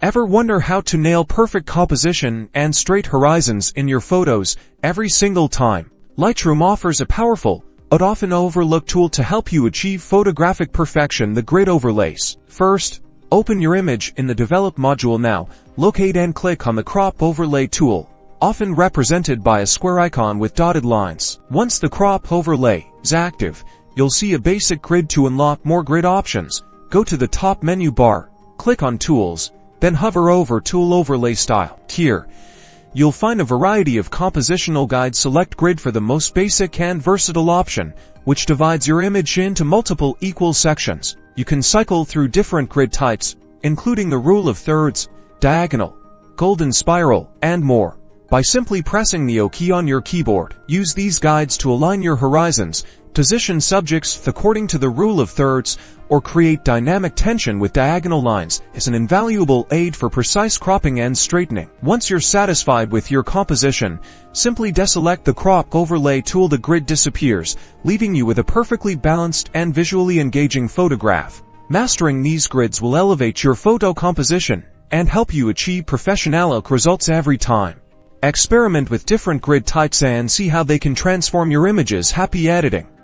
Ever wonder how to nail perfect composition and straight horizons in your photos every single time? Lightroom offers a powerful, but often overlooked tool to help you achieve photographic perfection: the grid overlays. First, open your image in the Develop module now, locate and click on the Crop Overlay tool, often represented by a square icon with dotted lines. Once the Crop Overlay is active, you'll see a basic grid. To unlock more grid options, go to the top menu bar, click on Tools, then hover over Tool Overlay Style. Here, you'll find a variety of compositional guides. Select Grid for the most basic and versatile option, which divides your image into multiple equal sections. You can cycle through different grid types, including the rule of thirds, diagonal, golden spiral, and more, by simply pressing the O key on your keyboard. Use these guides to align your horizons, position subjects according to the rule of thirds, or create dynamic tension with diagonal lines. Is an invaluable aid for precise cropping and straightening. Once you're satisfied with your composition, simply deselect the Crop Overlay tool. The grid disappears, leaving you with a perfectly balanced and visually engaging photograph. Mastering these grids will elevate your photo composition and help you achieve professional results every time. Experiment with different grid types and see how they can transform your images. Happy editing!